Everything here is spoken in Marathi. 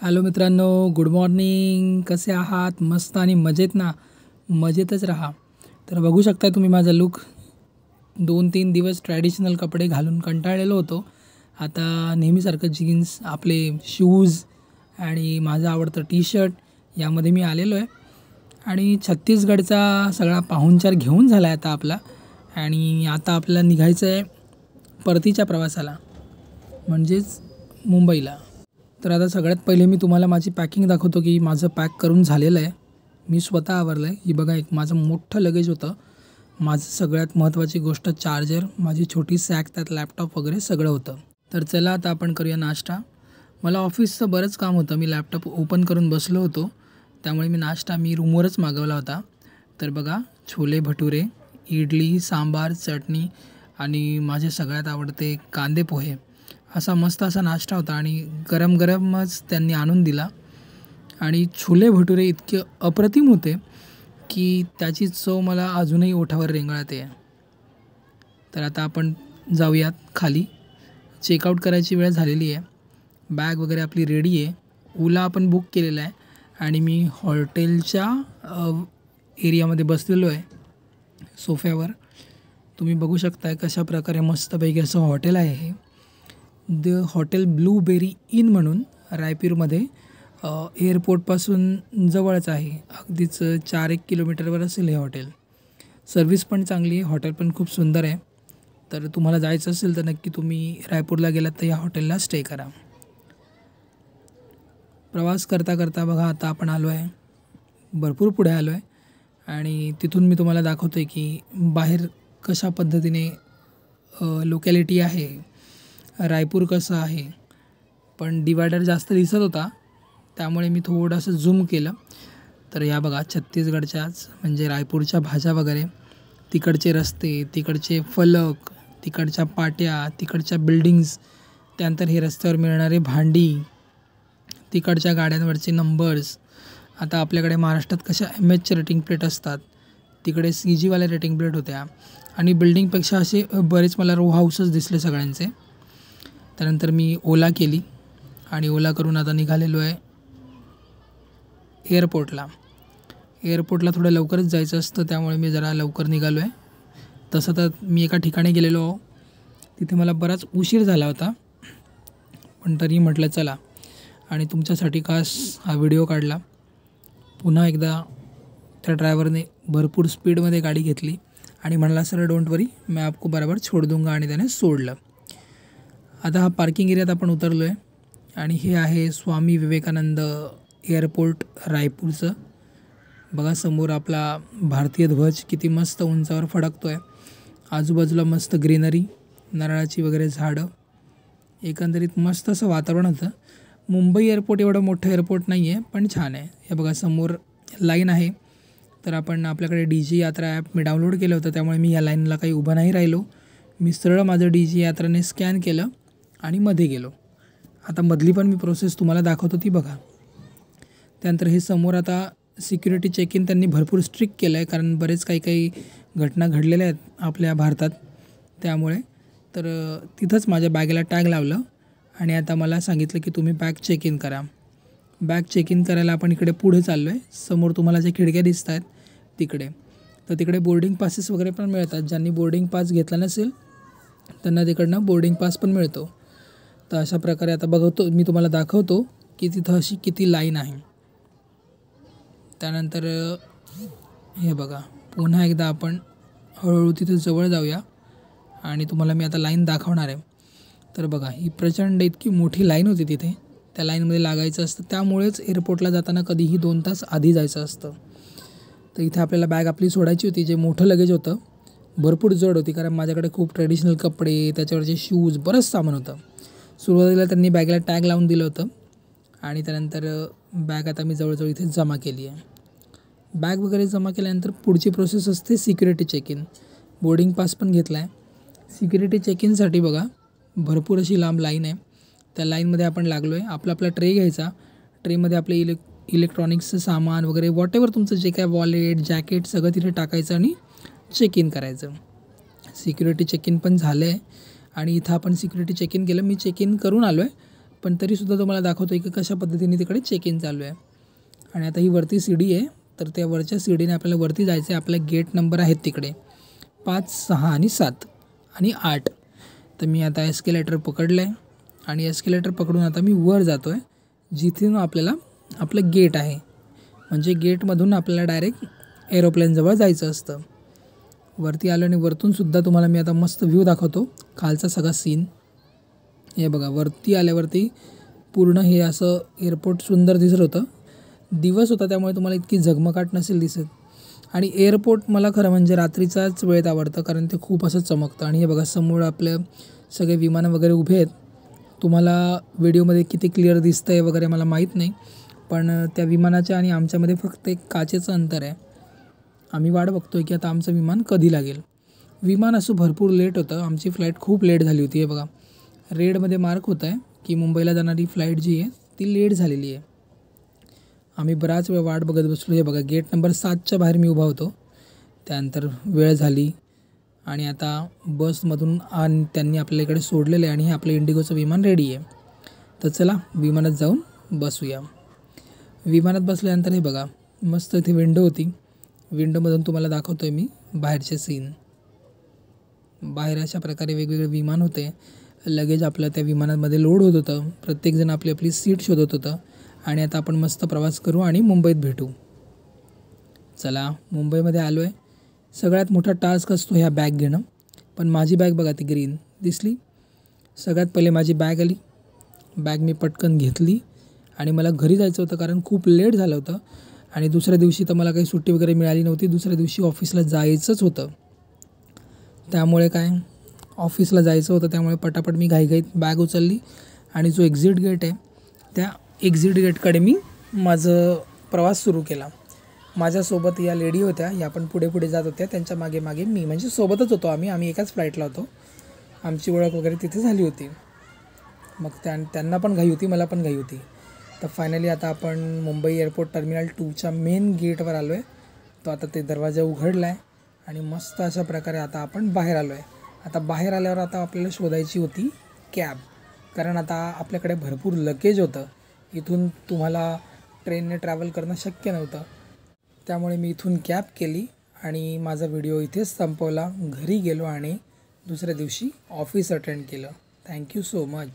हॅलो मित्रांनो, गुड मॉर्निंग. कसे आहात? मस्त आणि मजेत ना? मजेतच राहा. तर बघू शकता तुम्ही माझा लूक. 2-3 दिवस ट्रॅडिशनल कपडे घालून कंटाळलेलो होतो. आता नेहमीसारखं जीन्स, आपले शूज आणि माझं आवडतं टी शर्ट यामध्ये मी आलेलो आहे. आणि छत्तीसगडचा सगळा पाहुणचार घेऊन झाला आहे आता आपला. आणि आता आपल्याला निघायचं आहे परतीच्या प्रवासाला, म्हणजेच मुंबईला. तर आता सगळ्यात पहिले मी तुम्हाला माझी पॅकिंग दाखवतो की माझं पॅक करून झालेलं आहे. मी स्वतः आवरलं आहे. ही बघा, एक माझं मोठं लगेज होतं. माझं सगळ्यात महत्त्वाची गोष्ट चार्जर, माझी छोटी सॅक, त्यात लॅपटॉप वगैरे सगळं होतं. तर चला आता आपण करूया नाश्ता. मला ऑफिसचं बरंच काम होतं. मी लॅपटॉप ओपन करून बसलो होतो, त्यामुळे नाश्ता मी रूमवरच मागवला होता. तर बघा, छोले भटुरे, इडली, सांबार, चटणी आणि माझे सगळ्यात आवडते कांदे पोहे, असा मस्त असा नाश्ता होता. आणि गरम गरमच त्यांनी आणून दिला. आणि छोले भटुरे इतके अप्रतिम होते की त्याची चव मला अजूनही ओठावर रेंगाळते. तर आता आपण जाऊयात खाली. चेकआउट करायची वेळ झालेली आहे. बॅग वगैरे आपली रेडी आहे. ओला आपण बुक केलेला आहे आणि मी हॉटेलच्या एरियामध्ये बसलेलो आहे सोफ्यावर. तुम्ही बघू शकताय कशा प्रकारे मस्तपैकी असं हॉटेल आहे हे. द हॉटेल ब्लूबेरी इन म्हणून रायपूरमध्ये एअरपोर्टपासून जवळच आहे. अगदीच 4-1 किलोमीटरवर असेल हे हॉटेल. सर्विस पण चांगली आहे, हॉटेल पण खूप सुंदर आहे. तर तुम्हाला जायचं असेल तर नक्की तुम्ही रायपूरला गेलात तर या हॉटेलला स्टे करा. प्रवास करता करता बघा, आता आपण आलो आहे, भरपूर पुढे आलो आहे. आणि तिथून मी तुम्हाला दाखवतो आहे की बाहेर कशा पद्धतीने लोकॅलिटी आहे, रायपूर कसं आहे. पण डिवायडर जास्त दिसत होता, त्यामुळे मी थोडंसं झूम केलं. तर या बघा, छत्तीसगडच्याच म्हणजे रायपूरच्या भाज्या वगैरे, तिकडचे रस्ते, तिकडचे फलक, तिकडच्या पाट्या, तिकडच्या बिल्डिंग्स, त्यानंतर हे रस्त्यावर मिळणारे भांडी, तिकडच्या गाड्यांवरचे नंबर्स. आता आपल्याकडे महाराष्ट्रात कशा MHच्या रेटिंग प्लेट असतात, तिकडे CGवाल्या रेटिंग प्लेट होत्या. आणि बिल्डिंगपेक्षा असे बरेच मला रो हाऊसच दिसले सगळ्यांचे. त्यानंतर मी ओला केली आणि ओला करून आता निघालेलो आहे एअरपोर्टला. एअरपोर्टला थोडं लवकरच जायचं असतं, त्यामुळे मी जरा लवकर निघालो आहे. तसं तर मी एका ठिकाणी गेलेलो, तिथे मला बराच उशीर झाला होता, पण तरी म्हटलं चला आणि तुमच्यासाठी खास हा व्हिडिओ काढला. पुन्हा एकदा त्या ड्रायव्हरने भरपूर स्पीडमध्ये गाडी घेतली आणि म्हणाला, सर डोंट वरी, मैं आपको बराबर छोड़ दूंगा, आणि त्याने सोडलं. आता हा पार्किंग एरियात आपण उतरलो आहे आणि हे आहे स्वामी विवेकानंद एअरपोर्ट रायपूरचं. बघा, समोर आपला भारतीय ध्वज किती मस्त उंचावर फडकतो आहे. आजूबाजूला मस्त ग्रीनरी, नारळाची वगैरे झाडं, एकंदरीत मस्त असं वातावरण होतं. मुंबई एअरपोर्ट एवढं मोठं एअरपोर्ट नाही आहे, पण छान आहे. हे बघा, समोर लाईन आहे. तर आपल्याकडे DG यात्रा ॲप मी डाउनलोड केलं होतं, त्यामुळे मी या लाईनला काही उभं नाही राहिलो. मी सरळ माझं DG यात्राने स्कॅन केलं आणि मध्ये गेलो. आता मधली पण मी प्रोसेस तुम्हाला दाखवतो, ती बघा. त्यानंतर हे समोर आता सिक्युरिटी चेक इन त्यांनी भरपूर स्ट्रिक्ट केलं आहे, कारण बरेच काही घटना घडलेल्या आहेत आपल्या भारतात, त्यामुळे. तर तिथंच माझ्या बॅगेला टॅग लावलं आणि आता मला सांगितलं की तुम्ही बॅग चेक इन करा. बॅग चेक इन करायला आपण इकडे पुढे चाललो आहे. समोर तुम्हाला ज्या खिडक्या दिसत आहेत तिकडे, तर तिकडे बोर्डिंग पासेस वगैरे पण मिळतात. ज्यांनी बोर्डिंग पास घेतला नसेल त्यांना तिकडनं बोर्डिंग पास पण मिळतो. तर अशा प्रकारे आता बघतो, मी तुम्हाला दाखवतो की तिथं अशी किती लाईन आहे. त्यानंतर हे बघा, पुन्हा एकदा आपण हळूहळू तिथे जवळ जाऊया आणि तुम्हाला मी आता लाईन दाखवणार आहे. तर बघा, ही प्रचंड इतकी मोठी लाईन होती तिथे. त्या लाईनमध्ये लागायचं असतं, त्यामुळेच एअरपोर्टला जाताना कधीही 2 तास आधी जायचं असतं. तर इथे आपल्याला बॅग आपली सोडायची होती. जे मोठं लगेज होतं भरपूर जड होती, कारण माझ्याकडे खूप ट्रेडिशनल कपडे, त्याच्यावरचे शूज, बरंच सामान होतं. सुरुवातीला त्यांनी बॅगला टॅग लावून दिलं होतं आणि त्यानंतर बॅग आता मी जवळजवळ इथे जमा केली आहे. बॅग वगैरे जमा केल्यानंतर पुढची प्रोसेस असते security check in. Boarding pass पण घेतला आहे. सिक्युरिटी चेक इनसाठी बघा, भरपूर अशी लांब लाईन आहे. त्या लाईनमध्ये आपण लागलो आहे. आपला ट्रे घ्यायचा. ट्रेमध्ये आपले इलेक्ट्रॉनिक्सचं सामान वगैरे, वॉटेवर तुमचं जे काय वॉलेट, जॅकेट, सगळं तिथे टाकायचं आणि चेक इन करायचं. सिक्युरिटी चेक इन पण झालं आहे आणि इथं आपण सिक्युरिटी चेक इन केलं. मी चेक इन करून आलो आहे, पण तरीसुद्धा तुम्हाला दाखवतो आहे की कशा पद्धतीने तिकडे चेक इन चालू आहे. आणि आता ही वरती सीडी आहे, तर त्या वरच्या सीडीने आपल्याला वरती जायचं आहे. आपले गेट नंबर आहेत तिकडे 5, 6 आणि 7 आणि 8. तर मी आता एस्केलेटर पकडलं आहे आणि एस्केलेटर पकडून आता मी वर जातो आहे, जिथून आपल्याला आपलं गेट आहे. म्हणजे गेटमधून आपल्याला डायरेक्ट एरोप्लेनजवळ जायचं असतं. वरती आलो आणि वरतूनसुद्धा तुम्हाला मी आता मस्त व्ह्यू दाखवतो, खालचा सगळा सीन. हे बघा, वरती आल्यावरती पूर्ण हे असं एअरपोर्ट सुंदर दिसत होतं. दिवस होता त्यामुळे तुम्हाला इतकी झगमगाट नसेल दिसत. आणि एअरपोर्ट मला खरं म्हणजे रात्रीचाच वेळेत आवडतं, कारण ते खूप असं चमकतं. आणि हे बघा, समोर आपलं सगळे विमानं वगैरे उभे आहेत. तुम्हाला व्हिडिओमध्ये किती क्लिअर दिसतं आहे वगैरे मला माहीत नाही, पण त्या विमानाच्या आणि आमच्यामध्ये फक्त एक काचेचं अंतर आहे. आम्ही वाट बघतो आहे की आता आमचं विमान कधी लागेल. विमान असं भरपूर लेट होतं. आमची फ्लाईट खूप लेट झाली होती. हे बघा, रेडमध्ये मार्क होत आहे की मुंबईला जाणारी फ्लाईट जी आहे ती लेट झालेली आहे. आम्ही बराच वेळ वाट बघत बसलो. हे बघा, गेट नंबर 7च्या बाहेर मी उभा होतो. त्यानंतर वेळ झाली आणि आता बसमधून त्यांनी आपल्या इकडे सोडलेलं आहे आणि हे आपलं इंडिगोचं विमान रेडी आहे. तर चला विमानात जाऊन बसूया. विमानात बसल्यानंतर हे बघा, मस्त इथे विंडो होती. विंडोमधून तुम्हाला दाखवतो आहे मी बाहेरचे सीन. बाहेर अशा प्रकारे वेगवेगळे विमान होते. लगेच आपलं त्या विमानामध्ये लोड होत होतं. प्रत्येकजण आपली आपली सीट शोधत होतं. आणि आता आपण मस्त प्रवास करू आणि मुंबईत भेटू. चला, मुंबईमध्ये आलो आहे. सगळ्यात मोठा टास्क असतो ह्या बॅग घेणं. पण माझी बॅग बघा, ती ग्रीन दिसली. सगळ्यात पहिले माझी बॅग आली. बॅग मी पटकन घेतली आणि मला घरी जायचं होतं, कारण खूप लेट झालं होतं. आणि दुसऱ्या दिवशी तर मला काही सुट्टी वगैरे मिळाली नव्हती. दुसऱ्या दिवशी ऑफिसला जायचंच होतं. त्यामुळे काय, ऑफिसला जायचं होतं, त्यामुळे पटापट मी घाईघाईत बॅग उचलली आणि जो एक्झिट गेट आहे त्या एक्झिट गेटकडे मी माझं प्रवास सुरू केला. माझ्यासोबत या लेडी होत्या, या पण पुढे पुढे जात होत्या. त्यांच्या मागे मागे मी, म्हणजे सोबतच होतो आम्ही एकाच फ्लाईटला होतो. आमची ओळख वगैरे तिथे झाली होती. मग त्यांना पण घाई होती, मला पण घाई होती. तर फायनली आता आपण मुंबई एअरपोर्ट टर्मिनल 2च्या मेन गेटवर आलो आहे. तो आता ते दरवाजा उघडला आहे आणि मस्त अशा प्रकारे आता आपण बाहेर आलो आहे. आता बाहेर आल्यावर आता आपल्याला शोधायची होती कॅब, कारण आता आपल्याकडे भरपूर लगेज होतं. इथून तुम्हाला ट्रेनने ट्रॅव्हल करणं शक्य नव्हतं. त्यामुळे मी इथून कॅब केली आणि माझा व्हिडिओ इथेच संपवला. घरी गेलो आणि दुसऱ्या दिवशी ऑफिस अटेंड केलं. Thank you so much.